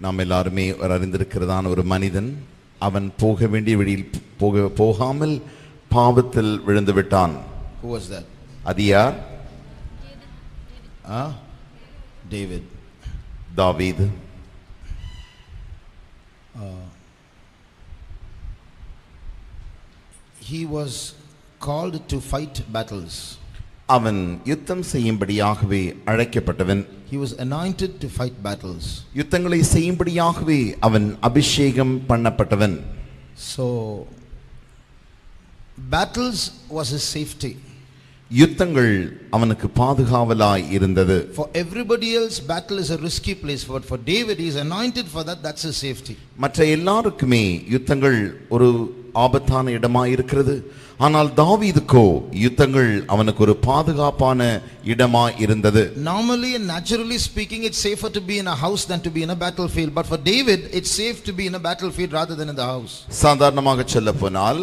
நாம் எல்லாருமே அறிந்திருக்கிறதான ஒரு மனிதன், அவன் போக வேண்டிய வழியில் போகாமல் பாவத்தில் விழுந்து விட்டான். Who was that? அது யார்? David. தாவீது. He was called to fight battles. அவன் யுத்தம் செய்யும்படியாகவே அழைக்கப்பட்டவன். He was anointed to fight battles. யுத்தங்களை செய்யும்படியாகவே அவன் அபிஷேகம் பண்ணப்பட்டவன். So battles was his safety. யுத்தங்கள் அவனுக்கு பாதுகாவலாய் இருந்தது. For everybody else battle is a risky place, but for David he is anointed for that. That's his safety. மற்ற எல்லாருக்குமே யுத்தங்கள் ஒரு ஆபத்தான இடமாய் இருக்கிறது. ஆனால் தாவீதுக்கோ யுத்தங்கள் அவனுக்கு ஒரு பாதுகாப்பான இடமாய் இருந்தது. Normally and naturally speaking, it's safer to be in a house than to be in a battlefield, but for David it's safe to be in a battlefield rather than in the house. சாதாரணமாக சொல்லப்போனால்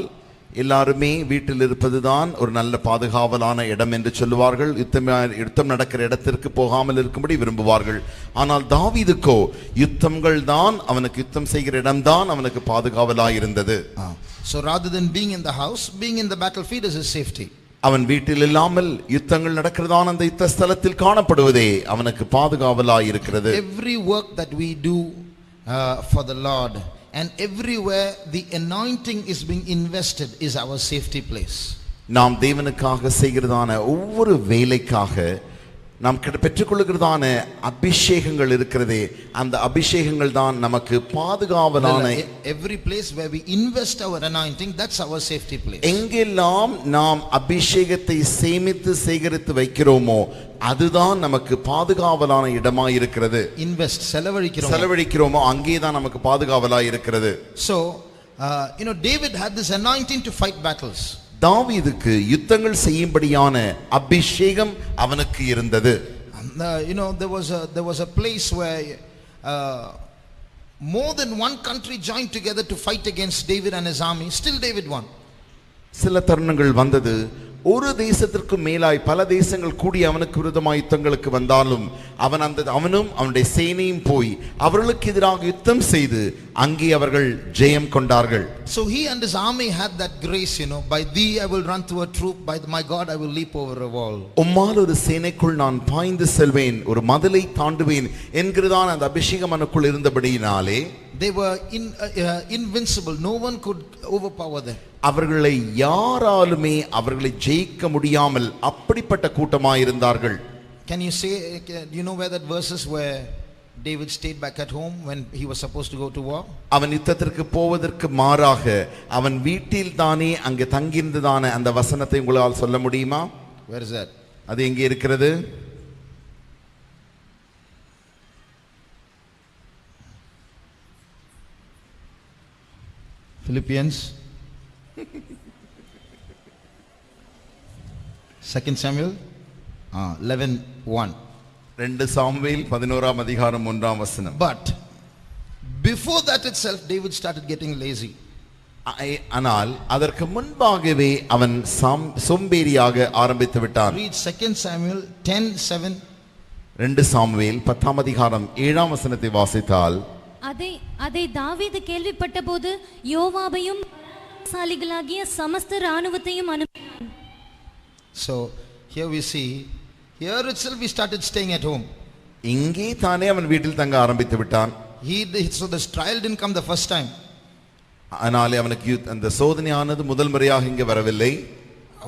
எல்லாருமே வீட்டில் இருப்பதுதான் ஒரு நல்ல பாதுகாவலான இடம் என்று சொல்லுவார்கள். யுத்தம் நடக்கிற இடத்திற்கு போகாமல் இருக்கும்படி விரும்புவார்கள். ஆனால் தாவீதுக்கோ யுத்தங்கள் தான் அவனுக்கு, யுத்தம் செய்கிற இடம்தான் அவனுக்கு பாதுகாவலாய் இருந்தது. So rather than being in the house, being in the battlefield is his safety. அவன் வீட்டில் இல்லாமல் யுத்தங்கள் நடக்கிறதான அந்த யுத்த ஸ்தலத்தில் காணப்படுவதே அவனுக்கு பாதுகாவலாய் இருக்கிறது. Every work that we do for the Lord and everywhere the anointing is being invested is our safety place. நாம் தேவனுக்காக செய்கிறதான ஒவ்வொரு வேலைக்காக நாம் பெற்றுக்கொள்கிறதான அபிஷேகங்கள் இருக்கிறதே, அந்த அபிஷேகங்கள் தான் நமக்கு பாதுகாவலான. Every place where we invest our anointing, that's our safety place. எங்கெல்லாம் நாம் அபிஷேகத்தை சேமித்து சேகரித்து வைக்கிறோமோ அதுதான் நமக்கு பாதுகாவலான இடமாய் இருக்கிறது. Invest, செலவழிக்கிறோமோ அங்கேதான் நமக்கு பாதுகாவலாய் இருக்கிறது. So David had this anointing to fight battles. தாவீதுக்கு யுத்தங்கள் செய்யும்படியான அபிஷேகம் அவனுக்கு இருந்தது. There was a place where more than one country joined together to fight against David and his army. Still David won. சில தருணங்கள் வந்தது, ஒரு தேசத்திற்கு மேலாய் பல தேசங்கள் கூடி அவனுக்கு விரோதமாய் யுத்தங்களுக்கு வந்தாலும் அவனும் அவனுடைய சேனையும் போய் அவர்களுக்கு எதிராக யுத்தம் செய்து அங்கே அவர்கள் ஜெயம் கொண்டார்கள். So he and his army had that grace, by thee I will run through a troop, by my God I will leap over a wall. உம்மால் ஒரு சேனைக்குள் நான் பாய்ந்து செல்வேன், ஒரு மதிலை தாண்டுவேன் என்கிறதான அந்த அபிஷேகம் அவனுக்குள் இருந்தபடியினாலே they were invincible. No one could overpower them. அவர்களை யாராலுமே அவர்களை ஜெயிக்க முடியாமல் அப்படிப்பட்ட கூட்டமாய் இருந்தார்கள். Can you say, do you know where that verses where David stayed back at home when he was supposed to go to war? அவன் யுத்தத்திற்கு போவதற்கு மாறாக அவன் வீட்டில் தானே அங்கே தங்கியிருந்ததான அந்த வசனத்தை உங்களால் சொல்ல முடியுமா? Where is that? அது எங்கே இருக்கிறது? Philippians 2 Samuel 11:1. 2 சாமுவேல் 11ஆம் அதிகாரம் 1ஆம் வசனம். But before that itself David started getting lazy. ஆனால் அதற்கு முன்பாகவே அவன் சோம்பேறியாக ஆரம்பித்து விட்டான். Read 2 Samuel 10:7. 2 சாமுவேல் 10ஆம் அதிகாரம் 7ஆம் வசனத்தை வாசித்தால், அதை தாவீது கேள்விப்பட்டபோது யோவாபையும் சாலிகளாகிய சமஸ்த ராணுவத்தையும் அனுப்பினான். So here we see, here itself he started staying at home. இங்கே தானே அவன் வீட்டில் தங்க ஆரம்பித்து விட்டான். So this trial didn't come the first time. ஆனாலே அவனுக்கு அந்த சோதனையானது முதல் முறையாக இங்கே வரவில்லை.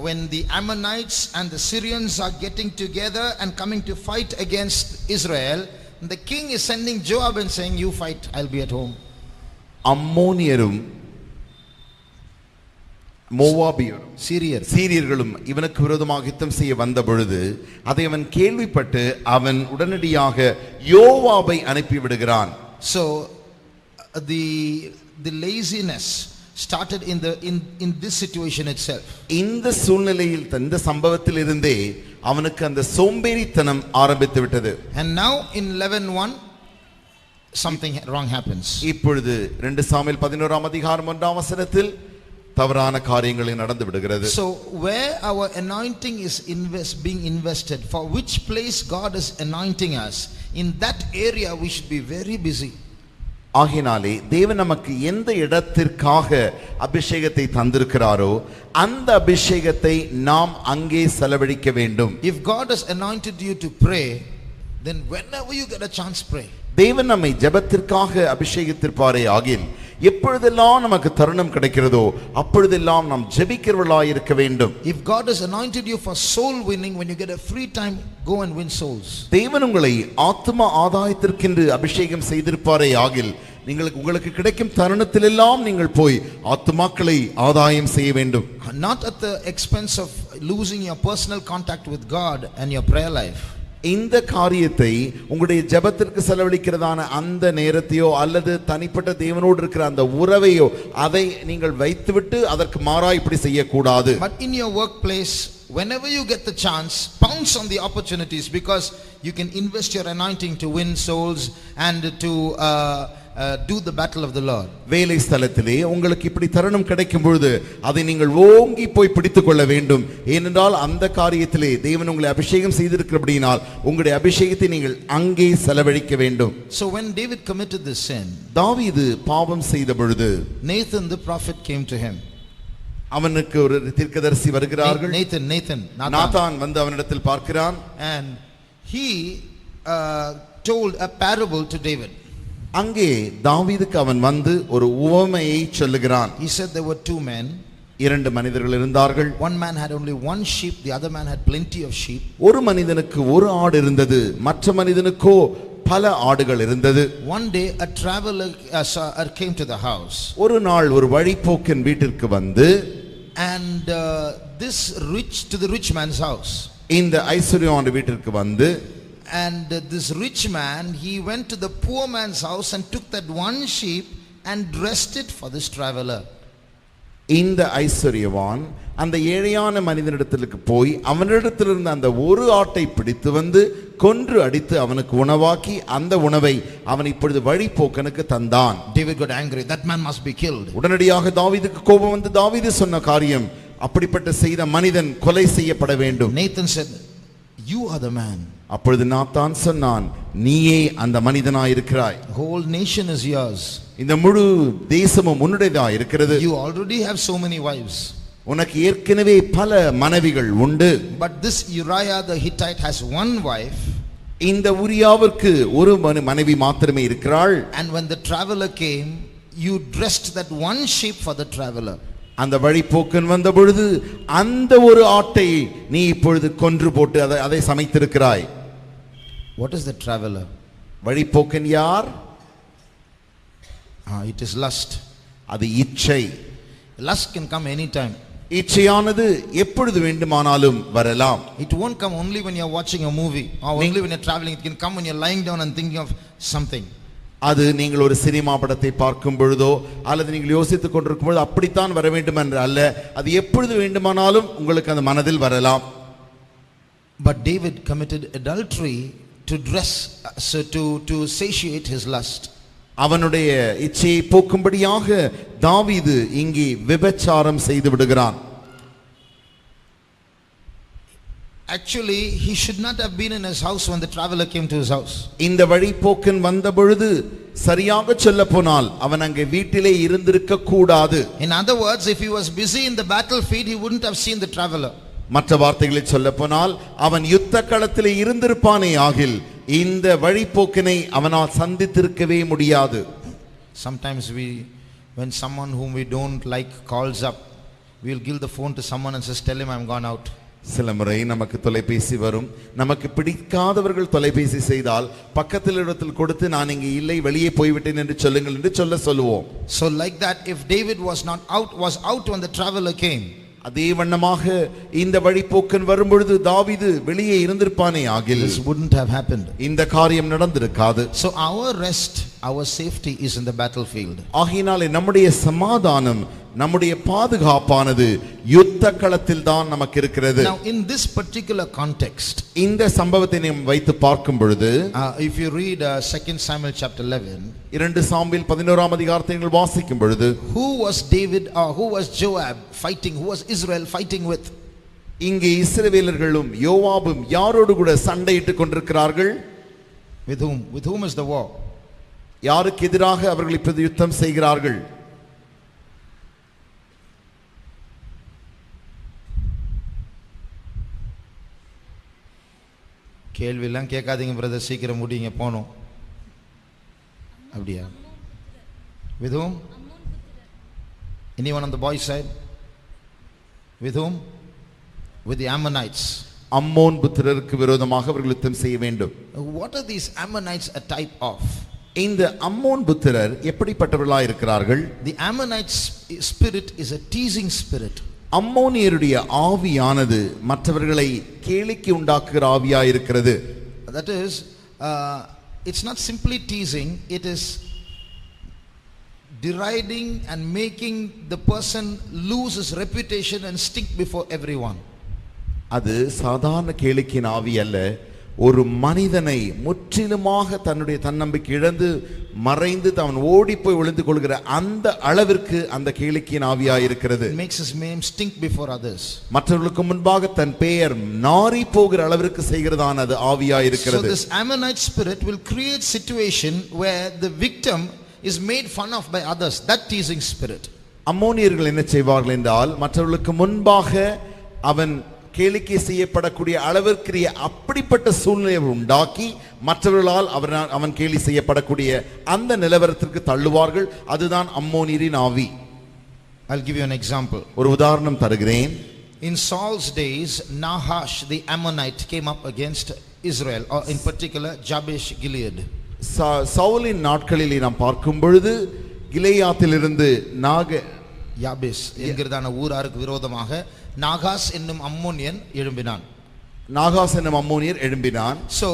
When the Ammonites and the Syrians are getting together and coming to fight against Israel, the king is sending Joab and saying, you fight, I'll be at home. அம்மோனியரும் மோவாபியரும் சீரியர்களும் இவனுக்கு விரோதமாக யுத்தம் செய்ய வந்த பொழுது அதை அவன் கேள்விப்பட்டு அவன் உடனடியாக யோவாபை அனுப்பி விடுகிறான். So the laziness started in this situation itself. இந்த சூழ்நிலையில் இந்த சம்பவத்தில் இருந்தே அவனுக்கு அந்த சோம்பேறித்தனம் ஆரம்பித்து விட்டது. And now in 11:1 something wrong happens. இப்பொழுது 2 சாமுவேல் 11ஆம் அதிகாரம் 1ஆம் வசனத்தில் தவறான காரியங்களை நடந்து விடுகிறது. So where our anointing is being invested, for which place God is anointing us, in that area we should be very busy. ஆகினாலே தேவன் நமக்கு எந்த இடத்திற்காக அபிஷேகத்தை தந்திருக்கிறாரோ அந்த அபிஷேகத்தை நாம் அங்கே செலவழிக்க வேண்டும். If God has anointed you to pray, then whenever you get a chance, pray. தேவன் நம்மை ஜெபத்திற்காக அபிஷேகித்திருப்பாரே ஆகில் எப்பொழுதெல்லாம் நமக்கு தருணம் கிடைக்கிறதோ அப்பொழுதெல்லாம் நாம் ஜெபிக்கிறவர்களாய் இருக்க வேண்டும். If God has anointed you for soul winning, when you get a free time, go and win souls. தேவன் உங்களை ஆத்தும ஆதாயத்திற்கென்று அபிஷேகம் செய்திருப்பாரே ஆகில் உங்களுக்கு கிடைக்கும் தருணத்திலெல்லாம் நீங்கள் போய் ஆத்துமாக்களை ஆதாயம் செய்ய வேண்டும். Not at the expense of losing your personal contact with God and your prayer life. இந்த காரியத்தை உங்களுடைய ஜெபத்திற்கு செலவழிக்கிறதான அந்த நேரத்தையோ அல்லது தனிப்பட்ட தேவனோடு இருக்கிற அந்த உறவையோ அதை நீங்கள் வைத்துவிட்டு அதற்கு மாறாய் இப்படி செய்யக்கூடாது. But in your workplace, whenever you get the chance, pounce on the opportunities, because you can invest your anointing to win souls and to do the battle of the Lord. வேலை ஸ்தலத்திலே உங்களுக்கு இப்படி தருணம் கிடைக்கும் பொழுது அதை நீங்கள் ஓங்கி போய் பிடித்துக் கொள்ள வேண்டும். ஏனென்றால் அந்த காரியத்திலே தேவன் உங்களை அபிஷேகம் செய்திருக்கிறபடியினால் உங்களுடைய அபிஷேகத்தை நீங்கள் அங்கே செலவழிக்க வேண்டும். So when David committed this sin, தாவீது பாவம் செய்த பொழுது Nathan the prophet came to him. அவனுக்கு ஒரு தீர்க்கதரிசி வருகிறார்கள். நாதான் வந்து அவனிடத்தில் பார்க்கிறான். And he told a parable to David. அங்கே தாவீதுக்கு அவன் வந்து ஒரு உவமையை சொல்லுகிறான். He said there were two men. இரண்டு மனிதர்கள் இருந்தார்கள். One man had only one sheep, the other man had plenty of sheep. ஒரு மனிதனுக்கு ஒரு ஆடு இருந்தது, மற்ற மனிதனுக்கோ பல ஆடுகள் இருந்தது. One day a traveler came to the house. ஒரு நாள் ஒரு வழிப்போக்கன் வீட்டிற்கு வந்து, and to the rich man's house. இந்த ஐஸ்வர்யவான் வீட்டிற்கு வந்து, and this rich man, he went to the poor man's house and took that one sheep and dressed it for this traveler. இந்த ஐஸ்வர்யவான் அந்த ஏழையான மனிதனிடத்திற்கு போய் அவனிடத்திலிருந்து அந்த ஒரு ஆட்டை பிடித்து வந்து கொன்று அடித்து அவனுக்கு உணவாக்கி அந்த உணவை அவன் இப்பொழுது வழிப்போக்கனுக்கு தந்தான். David got angry. That man must be killed. உடனடியாக தாவீதுக்கு கோபம் வந்து தாவீது சொன்ன காரியம், அப்படிப்பட்ட செய்த மனிதன் கொலை செய்யப்பட வேண்டும். Nathan said, you are the man. அப்பொழுது நாத்தான் சொன்னான், நீயே அந்த மனிதனாய் இருக்கிறாய். Whole nation is yours. இந்த முழு தேசமும் உன்னுடையதாய் இருக்கிறது. You already have so many wives. உனக்கு ஏற்கனவே பல மனைவிகள் உண்டு. But this Uriah the Hittite has one wife. இந்த உரியாவிற்கு ஒரு மனைவி மாத்திரமே இருக்கிறாள். And when the traveler came, you dressed that one sheep for the traveler. அந்த வழிப்போக்கன் வந்த பொழுது அந்த ஒரு ஆட்டை நீ இப்பொழுது கொன்று போட்டு அதை சமைத்திருக்கிறாய். What is the traveler? வழிப்போக்கன் யார்? It is lust. அது இச்சை. Lust can come anytime. இச்சையானது எப்பொழுது வேண்டுமானாலும் வரலாம். It won't come only when you are watching a movie or only when you are traveling. It can come when you are lying down and thinking of something. அது நீங்கள் ஒரு cinema படத்தை பார்க்கும் பொழுதோ அல்லது நீங்கள் யோசித்துக் கொண்டிருக்கும் பொழுது அப்படித்தான் வர வேண்டும் என்று அல்ல, அது எப்பொழுது வேண்டுமானாலும் உங்களுக்கு அந்த மனதில் வரலாம். But David committed adultery to dress, so to satiate his lust. அவனுடைய இச்சையை போக்கும்படியாக தாவீது இங்கே விபச்சாரம் செய்து விடுகிறான். Actually, he should not have been in his house when the traveler came to his house. இந்த வழிப்போக்கன் வந்த பொழுது சரியாக சொல்ல போனால் அவன் அங்கே வீட்டிலே இருந்திருக்க கூடாது. In other words, if he was busy in the battlefield, he wouldn't have seen the traveler. மற்ற வார்த்தைகளில் சொல்ல போனால் அவன் யுத்த களத்திலே இருந்திருப்பானே ஆகில் இந்த வழிப்போக்கனை அவனால் சந்தித்திருக்கவே முடியாது. Sometimes when someone whom we don't like calls up, we will give the phone to someone and says, tell him I'm gone out. சில முறை நமக்கு தொலைபேசி வரும், நமக்கு பிடிக்காதவர்கள் தொலைபேசி செய்தால் பக்கத்தில் இடத்தில் கொடுத்து நான் இங்கே இல்லை வெளியே போய்விட்டேன் என்று சொல்லுங்கள் என்று சொல்லுவோம். So like that, if David was out when the traveler came, அதே வண்ணமாக இந்த வழிப்போக்கன் வரும்பொழுது தாவீது வெளியே இருந்திருப்பானே ஆகில் this wouldn't have happened. இந்த காரியம் நடந்திருக்காது. So our rest, our safety is in the battlefield. ஆகையினாலே நம்முடைய சமாதானம் நம்முடைய பாதுகாப்பானது யுத்த களத்தில் தான் நமக்கு இருக்கிறது. Now in this particular context, இந்த சம்பவத்தை நாம் வைத்து பார்க்கும் பொழுது, if you read 2 Samuel chapter 11, 2 Samuel 11ஆம் அதிகாரத்தை நீங்கள் வாசிக்கும் பொழுது, who was David or who was Joab fighting, who was Israel fighting with? இங்கே இஸ்ரவேலர்களும் யோவாபும் யாரோடு கூட சண்டையிட்டுக் கொண்டிருக்கிறார்கள்? With whom? With whom is the war? யாருக்கு எதிராக அவர்கள் இப்போது யுத்தம் செய்கிறார்கள்? கேள்வியெல்லாம் கேட்காதீங்க பிரதர், சீக்கிரம் முடிங்க போனோம். அப்படியா? With whom? Anyone on the boys side? With whom? With the Ammonites. Ammon புத்திரருக்கு விரோதமாக அவர்கள் யுத்தம் செய்ய வேண்டும். What are these Ammonites a type of? இந்த அம்மோன் புத்திரர் எப்படிப்பட்டவர்களாக இருக்கிறார்கள்? The Ammonite spirit is a teasing spirit. அம்மோனியருடைய ஆவியானது மற்றவர்களை கேளிக்கை உண்டாக்குகிற ஆவியாக இருக்கிறது. That is, it's not simply teasing, it is deriding and making the person lose his reputation and stink before everyone. அது சாதாரண கேளிக்கையின் ஆவி அல்ல. ஒரு மனிதனை முற்றிலுமாக தன்னுடைய தன்னம்பிக்கை இழந்து மறைந்து அவன் ஓடி போய் விழுந்து கொள்கிற அந்த அளவிற்கு அந்த கேளிக்கையின் ஆவியாக இருக்கிறது. It makes his name stink before others. மற்றவர்களுக்கு முன்பாக தன் பெயர் நாறி போகிற அளவிற்கு செய்கிறதான அது ஆவியாக இருக்கிறது. So this Ammonite spirit will create situation where the victim is made fun of by others. That teasing spirit. அம்மோனியர்கள் என்ன செய்வார்கள் என்றால், மற்றவர்களுக்கு முன்பாக அவன் கேளிக்கை செய்யப்படக்கூடிய அளவிற்கு அப்படிப்பட்ட சூழ்நிலையை உண்டாக்கி மற்றவர்களால் அவன் கேலி செய்யப்படக்கூடிய அந்த நிலவரத்திற்கு தள்ளுவார்கள். அதுதான் அம்மோனியரின் ஆவி. I'll give you an example. ஒரு உதாரணம் தருகிறேன். In Saul's days, Nahash the Ammonite came up against Israel, or in particular Jabesh Gilead. சவுலின் நாட்களில் நாம் பார்க்கும் பொழுது கிலேயாத்திலிருந்து யாபேஸ் என்கிறதான ஊராருக்கு விரோதமாக நாகாஸ் என்னும் அம்மோனியன் எழும்பினான். நாகாஸ் என்னும் அம்மோனியர் எழும்பினான். So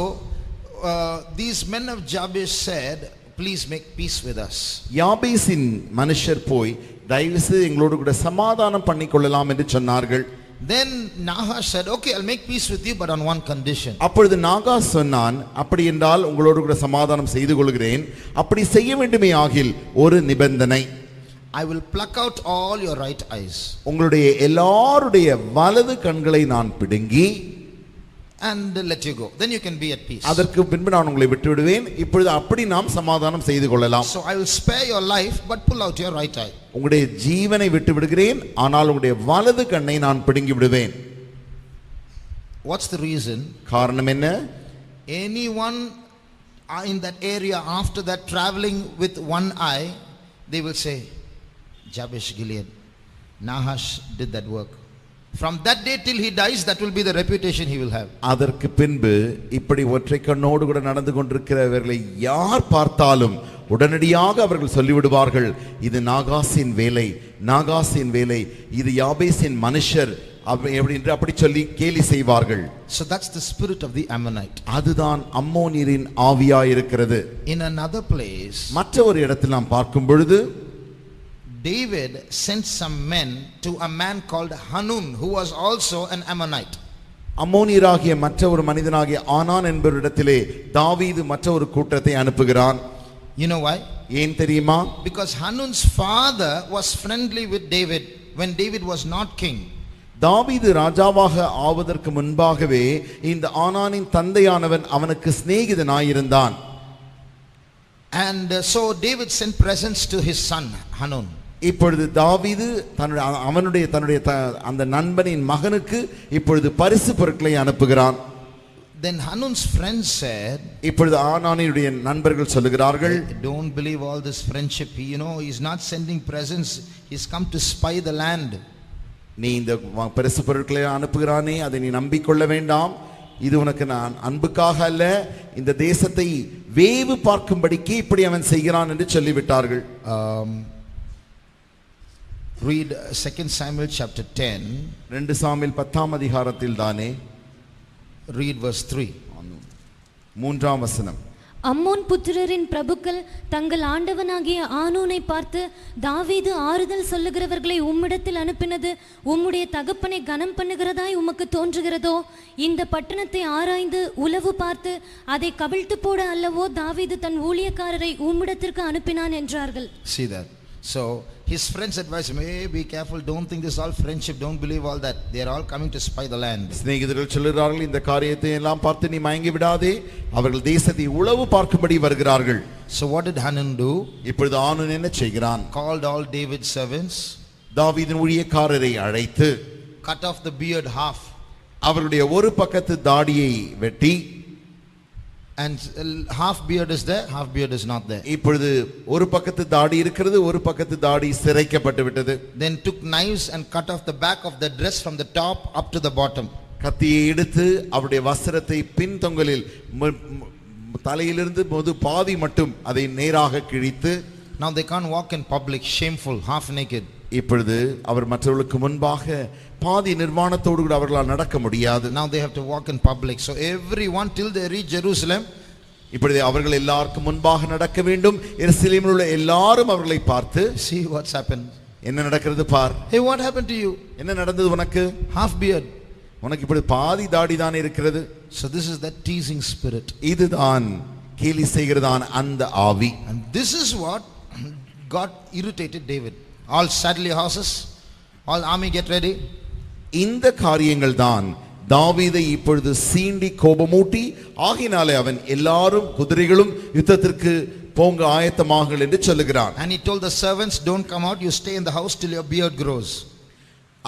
these men of Jabesh said, please make peace with us. யாபேசின் மனுஷர் போய் தயவுசெய்து எங்களோடு கூட சமாதானம் பண்ணிக்கொள்ளலாம் என்று சொன்னார்கள். Then Nahash said, okay, I'll make peace with you, but on one condition. அப்பொழுது நாகாஸ் சொன்னான், அப்படி என்றால் உங்களோடு கூட சமாதானம் செய்து கொள்கிறேன், அப்படி செய்ய வேண்டுமே ஆகில் ஒரு நிபந்தனை. I will pluck out all your right eyes. உங்களுடைய எல்லாருடைய வலது கண்களை நான் பிடுங்கி and let you go. Then you can be at peace. அதற்கு பின்பு நான் உங்களை விட்டு விடுவேன். இப்பொழுது அப்படி நாம் சமாதானம் செய்து கொள்ளலாம். So I will spare your life, but pull out your right eye. உங்களுடைய ஜீவனை விட்டு விடுகிறேன், ஆனால் உங்களுடைய வலது கண்ணை நான் பிடுங்கி விடுவேன். What's the reason? காரணம் என்ன? Anyone in that area after that traveling with one eye, they will say, Jabesh Gilead, Nahash did that work. From that day till he dies, that will be the reputation he will have. அதற்கு பின்பு இப்படி ஒற்றை கண்ணோடு கூட நடந்து கொண்டிருக்கிறவர்களை யார் பார்த்தாலும் உடனடியாக அவர்கள் சொல்லிவிடுவார்கள், இது நாகாசின் வேலை, நாகாசின் வேலை, இது யாபேசின் மனுஷர் அப்படி சொல்லி கேலி செய்வார்கள். So that's the spirit of the Ammonite. அதுதான் அம்மோனியரின் ஆவியாய் இருக்கிறது. In another place, மற்ற ஒரு இடத்தில் நாம் பார்க்கும் பொழுது, David sent some men to a man called Hanun, who was also an Ammonite. அம்மோனியராகிய மற்ற ஒரு மனிதனாகிய ஆனான் என்பவரிடத்திலே தாவீது மற்ற ஒரு கூட்டத்தை அனுப்புகிறான். You know why? ஏன் தெரியுமா? Because Hanun's father was friendly with David when David was not king. தாவீது ராஜாவாக ஆவதற்கு முன்பாகவே இந்த ஆனானின் தந்தையானவன் அவனுக்கு சிநேகிதனாயிருந்தான். And so David sent presents to his son Hanun. இப்பொழுது தாவீது தன்னுடைய அந்த நண்பனின் மகனுக்கு இப்பொழுது பரிசு பொருட்களை அனுப்புகிறான். Then Hanun's friends said, இப்பொழுது ஆனானினுடைய நண்பர்கள் சொல்லுகிறார்கள், don't believe all this friendship, he's not sending presents, he's come to spy the land. நீ இந்த பரிசு பொருட்களை அனுப்புகிறானே, அதை நீ நம்பிக்கொள்ள வேண்டாம், இது உனக்கு நான் அன்புக்காக அல்ல, இந்த தேசத்தை வேவு பார்க்கும்படிக்கு இப்படி அவன் செய்கிறான் என்று சொல்லிவிட்டார்கள். Read 2 Samuel chapter 10. 2 சாமுவேல் 10ஆம் அதிகாரத்தில் தானே. Read verse 3. 3ஆம் வசனம். அம்மோன் புத்திரரின் பிரபுக்கள் தங்கள் ஆண்டவனாகிய ஆனூனை பார்த்து, தாவீது ஆறுதல் சொல்லுகிறவர்களை உம்மிடத்தில் அனுப்பினது உம்முடைய தகப்பனை கனம் பண்ணுகிறதாய் உமக்கு தோன்றுகிறதோ? இந்த பட்டணத்தை ஆராய்ந்து உளவு பார்த்து அதை கவிழ்த்து போட அல்லவோ தாவீது தன் ஊழியக்காரரை உம்மிடத்திற்கு அனுப்பினான் என்றார்கள். See that. So his friends advised him, hey, be careful, don't think this is all friendship, don't believe all that. They are all coming to spy the land. சிநேகிதர்கள் சொல்கிறார்கள், இந்த காரியத்தை எல்லாம் பார்த்து நீ மயங்கி விடாதே, அவர்கள் தேசத்தை உளவு பார்க்கும்படி வருகிறார்கள். So what did Hanun do? இப்பொழுது ஆனூன் என்ன செய்கிறான்? Called all David's servants, தாவீதின் ஊழியக்காரரை அழைத்து cut off the beard half, அவருடைய ஒரு பக்கத்து தாடியை வெட்டி, and half beard is there, half beard is not there. இப்பொழுது ஒரு பக்கத்து தாடி இருக்கிறது, ஒரு பக்கத்து தாடி சிரைக்கப்பட்டு விட்டது. Then took knives and cut off the back of the dress from the top up to the bottom. கத்தியை எடுத்து அவருடைய வஸ்திரத்தை பின் தொங்கலில் தலையிலிருந்து பாதி மட்டும் அதை நேராக கிழித்து, now they can't walk in public shameful, half naked. இப்பொழுது அவர் மற்றவர்களுக்கு முன்பாக பாதி நிர்வாணத்தோடு கூட அவர்களால் நடக்க முடியாது. Now they have to walk in public. So everyone till they reach Jerusalem, இப்பொழுது அவர்கள் எல்லாருக்கும் முன்பாக நடக்க வேண்டும். எருசலேமில் உள்ள எல்லாரும் அவர்களை பார்த்து, see what's happened. என்ன நடக்கிறது பார். Hey, what happened to you? என்ன நடந்தது உனக்கு? Half beard. உனக்கு இப்படி பாதி தாடி தான் இருக்கிறது. So this is that teasing spirit. இதுதான் கேலி செய்கிறதான அந்த ஆவி. And this is what got irritated David. All saddle your horses, all army get ready. இந்த காரியங்கள் தான் தாவீதை இப்பொழுது சீண்டி கோபமூட்டி, ஆகினாலே அவன் எல்லாரும் குதிரைகளும் யுத்தத்திற்கு போங்க ஆயத்தமாகுங்கள் என்று சொல்லுகிறான். And he told the servants, don't come out, you stay in the house till your beard grows.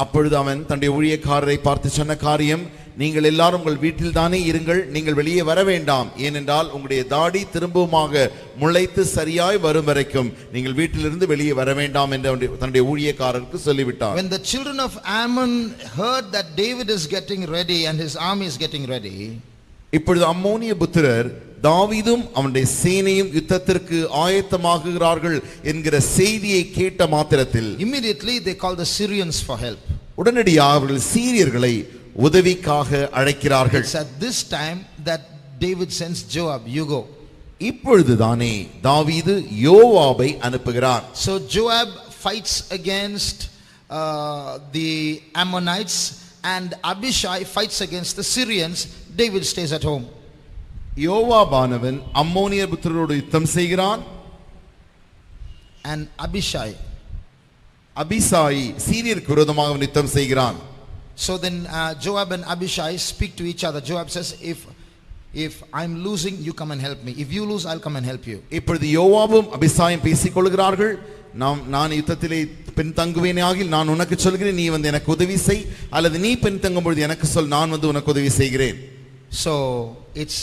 அப்பொழுது அவன் தன்னுடைய ஊழியக்காரரை பார்த்து சொன்ன காரியம், நீங்கள் எல்லாரும் உங்கள் வீட்டில் தானே இருங்கள், நீங்கள் வெளியே வர வேண்டாம், ஏனென்றால் உங்களுடைய தாடி திரும்பவுமாக முளைத்து சரியாய் வரும் வரைக்கும் நீங்கள் வீட்டிலிருந்து வெளியே வர வேண்டாம் என்று தன்னுடைய ஊழியக்காரருக்கு சொல்லிவிட்டார். When the children of Ammon heard that David is getting ready and his army is getting ready, இப்பொழுது அம்மோனிய புத்திரர் தாவீதும் அவனுடைய சேனையும் யுத்தத்திற்கு ஆயத்தமாகுகிறார்கள் என்கிற செய்தியை கேட்ட மாத்திரத்தில் immediately they called the Syrians for help. உடனடியாக அவர்கள் சீரியர்களை உதவிக்காக அழைக்கிறார்கள். It's at this time that David sends Joab, you go. இப்பொழுதுதானே தாவீது யோவாபை அனுப்புகிறார். So Joab fights against the Ammonites and Abishai fights against the Syrians. David stays at home. யோவாபானவன் அம்மோனிய புத்திரரோடு யுத்தம் செய்கிறான். And அபிசாயி சீரியருக்கு விரோதமாக யுத்தம் செய்கிறான். So then Joab and Abishai speak to each other. Joab says, if I'm losing, you come and help me. If you lose, I'll come and help you. இப்பொழுது யோவாபும் அபிசாயும் பேசிக்கொள்கிறார்கள். நான் யுத்தத்திலே பின்தங்குவேனே ஆகில் நான் உனக்கு சொல்கிறேன், நீ வந்து எனக்கு உதவி செய், அல்லது நீ பின்தங்கும் பொழுது எனக்கு சொல், நான் வந்து உனக்கு உதவி செய்கிறேன். So it's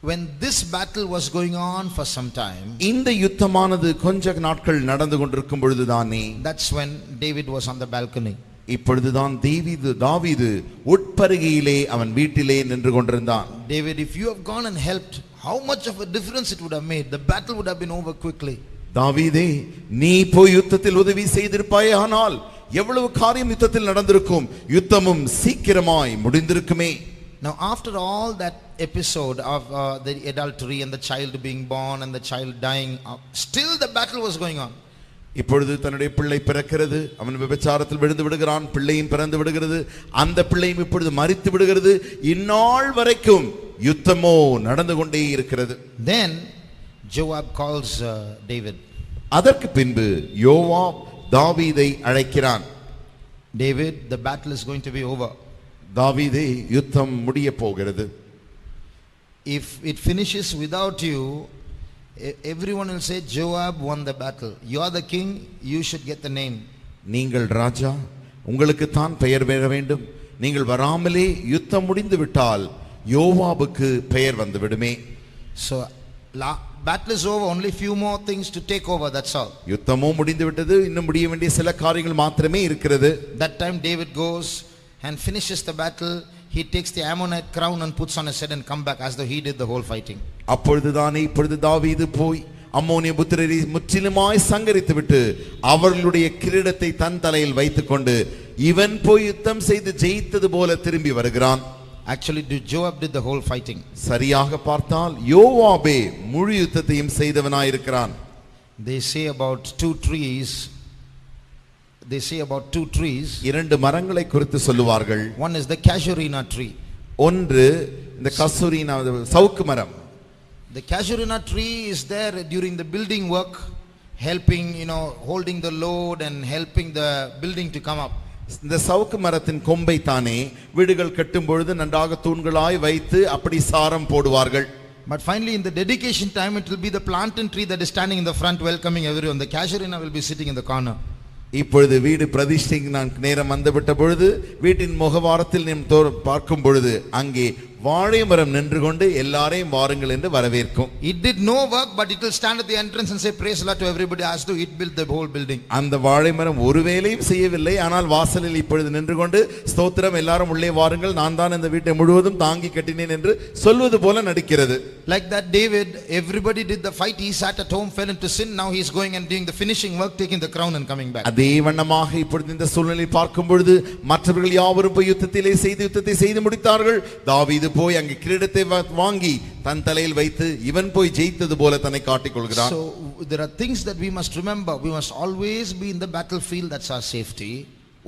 when this battle was going on for some time, இந்த யுத்தமானது கொஞ்ச நாட்கள் நடந்து கொண்டிருக்கும் பொழுதுதானே, that's when David was on the balcony. இப்பொழுதுதான் தாவீது உட்பருகையிலே அவன் வீட்டிலே நின்று கொண்டிருந்தான். David, if you have gone and helped, how much of a difference it would have made. The battle would have been over quickly. தாவீதே, நீ போய் யுத்தத்தில் உதவி செய்திருப்பாயே, ஆனால் எவ்வளவு காரியம் யுத்தத்தில் நடந்திருக்கும், யுத்தமும் சீக்கிரமாய் முடிந்திருக்குமே. Now after all that episode of the adultery and the child being born and the child dying, still the battle was going on. இப்பொழுது தன்னுடைய பிள்ளை பிறக்கிறது, அவன் விபச்சாரத்தில் விழுந்து விடுகிறான், பிள்ளையும் பிறந்து விடுகிறது, அந்த பிள்ளையும் இப்பொழுது மரித்து விடுகிறது, இந்நாள் வரைக்கும் யுத்தமோ நடந்து கொண்டே இருக்கிறது. Then Joab calls David. அதற்கு பின்பு யோவாப் தாவீதை அழைக்கிறான். David, the battle is going to be over. தாவீதே, யுத்தம் முடிய போகிறது. If it finishes without you, everyone will say Joab won the battle. You are the king, you should get the name. நீங்கள் ராஜா, உங்களுக்கு தான் பெயர் பெற வேண்டும், நீங்கள் வராமலே யுத்தம் முடிந்து விட்டால் யோவாபுக்கு பெயர் வந்து விடுமே. So battle is over, only few more things to take over, that's all. யுத்தமோ முடிந்து விட்டது, இன்னும் முடிய வேண்டிய சில காரியங்கள் மாத்திரமே இருக்கிறது. That time David goes and finishes the battle. He takes the Ammonite crown and puts on his head and come back as though he did the whole fighting. அப்பொழுதுதானே இப்பொழுது தாவீது போய் அம்மோனிய புத்திரரை முற்றிலுமாய் சங்கரித்து விட்டு அவர்களுடைய கிரீடத்தை தன் தலையில் வைத்துக்கொண்டு இவன் போய் யுத்தம் செய்து ஜெயித்தது போல திரும்பி வருகிறான். Actually, Joab did the whole fighting. சரியாக பார்த்தால் யோவாபே முழு யுத்தத்தையும் செய்தவனாயிருக்கிறான். They say about two trees. இரண்டு மரங்களை குறித்து சொல்லுவார்கள். One is the casuarina tree. ஒன்று இந்த கசூரினா சவுக்கு மரம். The casuarina tree is there during the building work, helping, holding the load and helping the building to come up. இந்த சவுக்கு மரத்தின் கொம்பை தானே வீடுகள் கட்டும் பொழுது நன்றாக தூண்களாய் வைத்து அப்படி சாரம் போடுவார்கள். But finally in the dedication time it will be the plantain tree that is standing in the front welcoming everyone. The casuarina will be sitting in the corner. இப்பொழுது வீடு பிரதிஷ்டைக்கு நான் நேரம் வந்துவிட்ட பொழுது வீட்டின் முகவாரத்தில் பார்க்கும் பொழுது அங்கே வாழை மரம் நின்று கொண்டு எல்லாரையும் வாருங்கள் என்று வரவேற்கும். It did no work, but it will stand at the entrance and say praise the Lord to everybody as though it built the whole building. அந்த வாழை மரம் ஒரு வேலையும் செய்யவில்லை, ஆனால் வாசலில் இப்பொழுது நின்று கொண்டு ஸ்தோத்திரம் எல்லாரும் உள்ளே வாருங்கள், நான் தான் இந்த வீட்டை முழுவதும் தாங்கி கட்டினேன் என்று சொல்வது போல நடிக்கிறது. Like that David, everybody did the fight, he sat at home, fell into sin, now he is going and doing the finishing work, taking the crown and coming back. அதே வண்ணமாக இப்பொழுது இந்த சூழ்நிலையை பார்க்கும் பொழுது மற்றவர்கள் யாவரும் போய் யுத்தத்தை செய்து முடித்தார்கள். தாவீது போய் அங்கே கிரீடத்தை வாங்கி தன் தலையில் வைத்து இவன் போய் ஜெயித்தது போல தன்னை காட்டிக் கொள்கிறான். So there are things that we must remember. We must always be in the battlefield. That's our safety.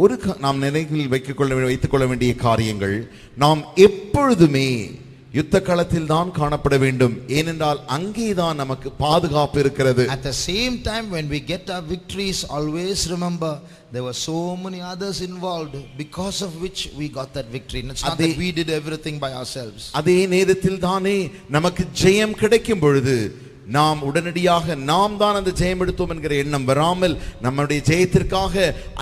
ஒரு நாம் நினைவில் வைத்துக் கொள்ள வேண்டிய காரியங்கள், நாம் எப்பொழுதுமே யுத்த களத்தில் தான் காணப்பட வேண்டும். ஏனென்றால் அங்கேதான் நமக்கு பாதுகாப்பு இருக்கிறது. At the same time, when we get our victories, always remember there were so many others involved because of which we got that victory. It's not that we did everything by ourselves. அதே நேரத்தில் தானே நமக்கு ஜெயம் கிடைக்கும் பொழுது நாம் உடனடியாக நாம் தான் அந்த ஜெயம் எடுத்தோம் என்கிற எண்ணம் வராமல் நம்முடைய ஜெயத்திற்காக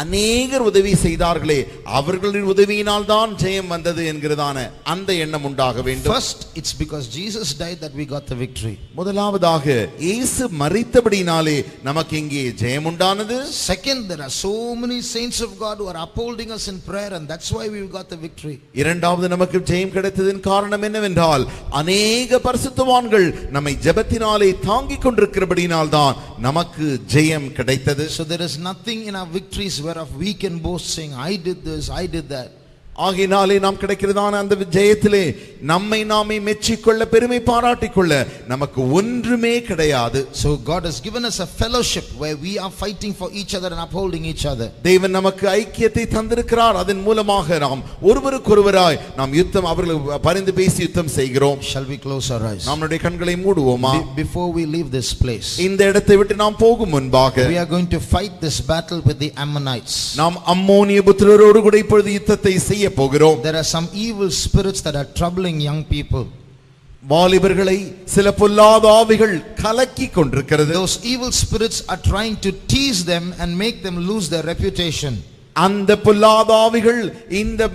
அநேகர் உதவி செய்தார்களே, அவர்களின் உதவியினால் தான் ஜெயம் வந்தது என்கிறதான அந்த எண்ணம் உண்டாக வேண்டும். First, it's because Jesus died that we got the victory. முதலாவதாக இயேசு மரித்தபடியினாலே நமக்கு இங்கே ஜெயம் உண்டானது. Second, there are so many saints of God who are upholding us in prayer, and that's why we got the victory. இரண்டாவது நமக்கு ஜெயம் கிடைத்ததின் காரணம் என்னவென்றால் அநேக பரிசுத்தவான்கள் நம்மை ஜெபத்தினாலே தாங்கிக் கொண்டிருக்கிறபடியினால் தான் நமக்கு ஜெயம் கிடைத்தது. So there is nothing in our victories whereof we can boast, saying I did this, I did that. ஆகையினாலே நாம் கிடைக்கிறதான அந்த ஜெயத்திலே நம்மை நாமே மெச்சிக்கொள்ள பெருமை பாராட்டிக் கொள்ள நமக்கு ஒன்றுமே கிடையாது. So God has given us a fellowship where we are fighting for each other and upholding each other. தேவன் நமக்கு ஐக்கியத்தை தந்திருக்கிறார். அதன் மூலமாக நாம் ஒருவருக்கொருவராய் நாம் யுத்தம் அவர்களுக்கு பரிந்து பேசி யுத்தம் செய்கிறோம். Shall we close our eyes? நம்முடைய கண்களை மூடுவோமா? Before we leave this place, இந்த இடத்தை விட்டு நாம் போகும் முன்பாக we are going to fight this battle with the Ammonites. நாம் அம்மோனிய புத்திரரோடு கூட இப்பொழுது யுத்தத்தை செய்ய போகிறோம். There are some evil spirits that are troubling young people. வாலிபர்களை சில பொல்லாத ஆவிகள் கலக்கி கொண்டிருக்கிறது. Those evil spirits are trying to tease them and make them lose their reputation. அந்த பொல்லாத ஆவிகள் இந்த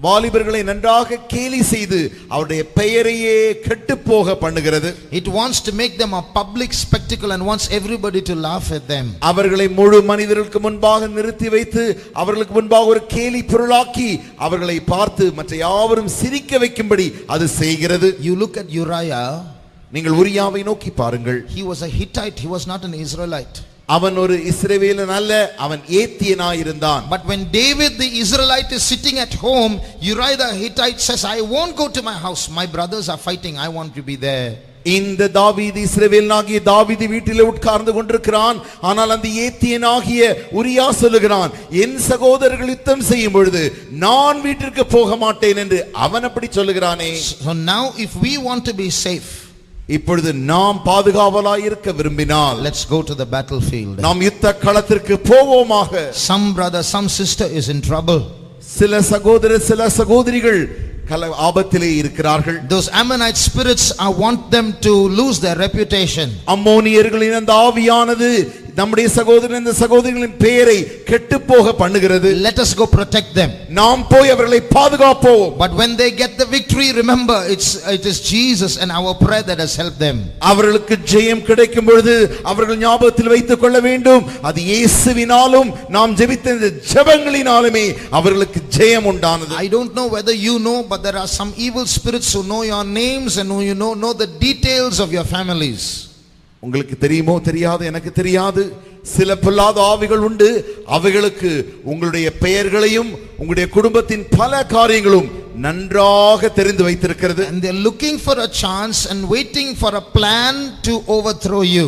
வாலிபர்களை நன்றாக கேலி செய்து அவருடைய பெயரையே கெட்டுப்போக பண்ணுகிறது. It wants to make them a public spectacle and wants everybody to laugh at them. அவர்களை முழு மனிதர்களுக்கு முன்பாக நிறுத்தி வைத்து அவர்களுக்கு முன்பாக ஒரு கேலி பொருளாக்கி அவர்களை பார்த்து மற்ற யாவரும் சிரிக்க வைக்கும்படி அது செய்கிறது. You look at Uriah. நீங்கள் உரியாவை நோக்கி பாருங்கள். He was a Hittite, he was not an Israelite. அவன் ஒரு இஸ்ரவேலன் அல்ல, அவன் ஏத்தியனாய் இருந்தான். But when David the Israelite is sitting at home, Uriah the Hittite says, I won't go to my house, my brothers are fighting, I want to be there. இந்த தாவீது இஸ்ரவேலனாகிய தாவீது வீட்டிலே உட்கார்ந்து கொண்டிருக்கிறான். ஆனால் அந்த ஏத்தியனாகிய உரியா சொல்லுகிறான், என் சகோதரர்கள் யுத்தம் செய்யும் பொழுது நான் வீட்டிற்கு போக மாட்டேன் என்று அவன் அப்படி சொல்லுகிறானே. So now if we want to be safe, இப்பொழுது நாம் பாதுகாவலாய் இருக்க விரும்பினால் let's go to the battlefield. நாம் யுத்த களத்திற்கு போவோமாக. Some brother, some sister is in trouble. சில சகோதரர் சில சகோதரிகள் ஆபத்திலே இருக்கிறார்கள். Those Ammonite spirits want them to lose their reputation. அம்மோனியர்களின் அந்த ஆவியானது நம்முடைய சகோதரன் இந்த சகோதரிகளின் பெயரை கெட்டுப்போக பண்ணுகிறது. Let us go protect them. நாம் போய் அவர்களை பாதுகாப்போம். But when they get the victory, remember it is Jesus and our prayer that has helped them. அவர்களுக்கு ஜெயம் கிடைக்கும் பொழுது அவர்கள் ஞாபகத்தில் வைத்துக் கொள்ள வேண்டும், அது இயேசுவினாலும் நாம் ஜெபித்த இந்த ஜெபங்களினாலுமே அவர்களுக்கு ஜெயம் உண்டானது. I don't know whether you know, but there are some evil spirits who know your names and who know the details of your families. உங்களுக்கு தெரியுமோ தெரியாது, எனக்கு தெரியாது, சில பொல்லாத ஆவிகள் உண்டு. அவைகளுக்கு உங்களுடைய பெயர்களையும் உங்களுடைய குடும்பத்தின் பல காரியங்களும் நன்றாக தெரிந்து வைத்திருக்கிறது. And they are looking for a chance and waiting for a plan to overthrow you.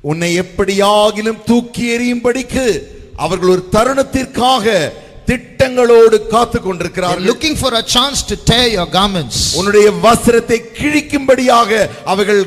உன்னை எப்படியாகிலும் தூக்கி எறியும்படிக்கு அவர்கள் ஒரு தருணத்திற்காக திட்டங்களோடு காத்து They are கொண்டிருக்கிறார்கள். looking for a chance to tear your garments. உன்னுடைய வஸ்திரத்தை கிழிக்கும்படியாக அவர்கள்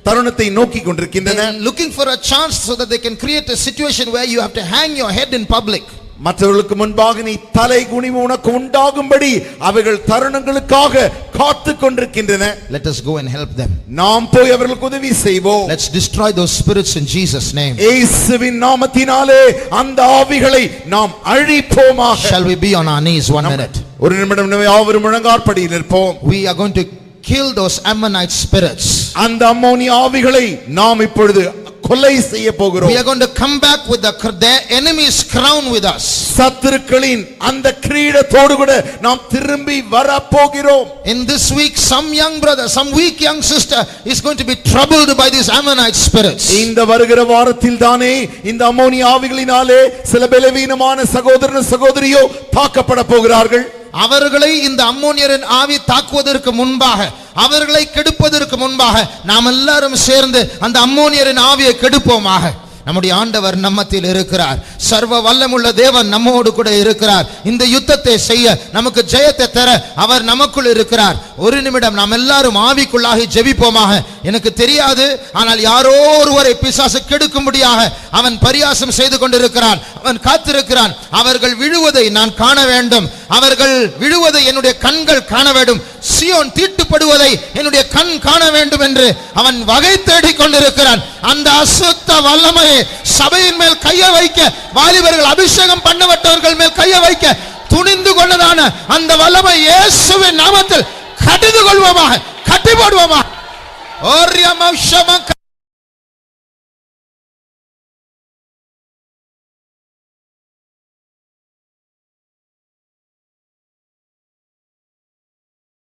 தருணத்தை நோக்கி They கொண்டிருக்கின்றன. are looking for a chance so that they can create a situation where you have to hang your head in public. மற்றவர்களுக்கு முன்பாக நீ தலை குனிவு உனக்கு உண்டாகும்படி அவைகள் தருணங்களுக்காக காத்து கொண்டிருக்கின்றன. Let us go and help them. நாம் போய் அவர்களுக்கு உதவி செய்வோம். Let's destroy those spirits in Jesus' name. இயேசுவின் நாமத்தினாலே அந்த ஆவிகளை நாம் அழிப்போமாக. Shall we be on our knees 1 minute? ஒரு நிமிடம் யாவரும் முழங்காற்படியில் நிற்போம். We are going to kill those Ammonite spirits. அந்த அம்மோனிய ஆவிகளை நாம் இப்பொழுது கொலை செய்ய போகிறோம். We are going to come back with their enemy's crown with us. சத்துருக்களின் அந்த கிரீடத்தோடு கூட நாம் திரும்பி வர போகிறோம். In this week some young brother, some weak young sister is going to be troubled by these Ammonite spirits. இந்த வருகிற வாரத்தில் தானே இந்த அம்மோனிய ஆவிகளினாலே சில பலவீனமான சகோதரன் சகோதரியோ தாக்கப்பட போகிறார்கள். அவர்களை இந்த அம்மோனியரின் ஆவி தாக்குவதற்கு முன்பாக, அவர்களை கெடுப்பதற்கு முன்பாக நாம் எல்லாரும் சேர்ந்து அந்த அம்மோனியரின் ஆவியை கெடுப்போமாக. நம்முடைய ஆண்டவர் நம்மத்தில் இருக்கிறார். சர்வ வல்லமுள்ள தேவன் நம்மோடு கூட இருக்கிறார். இந்த யுத்தத்தை செய்ய, நமக்கு ஜெயத்தை தர அவர் நமக்குள் இருக்கிறார். ஒரு நிமிடம் நாம் எல்லாரும் ஆவிக்குள்ளாகி ஜெபிப்போமாக. எனக்கு தெரியாது, ஆனால் யாரோ ஒருவரை பிசாசு கெடுக்கும்படியாக அவன் பரியாசம் செய்து கொண்டிருக்கிறான். அவன் காத்திருக்கிறான். அவர்கள் விழுவதை நான் காண வேண்டும். அவர்கள் விழுவதை என்னுடைய கண்கள் காண வேண்டும். சியோன் தீட்டுப்படுவதை என்னுடைய கண் காண வேண்டும் என்று அவன் வகை தேடிக் கொண்டிருக்கிறான். அந்த அசுத்த வல்லமையை சபையின் மேல் கைய வைக்க, வாலிபர்கள் அபிஷேகம் பண்ணப்பட்டவர்கள் மேல் கைய வைக்க துணிந்து கொண்டதான அந்த வல்லமை இயேசுவின் நாமத்தில் கடிந்து கொள்வோமாக, கட்டி போடுவோமாக.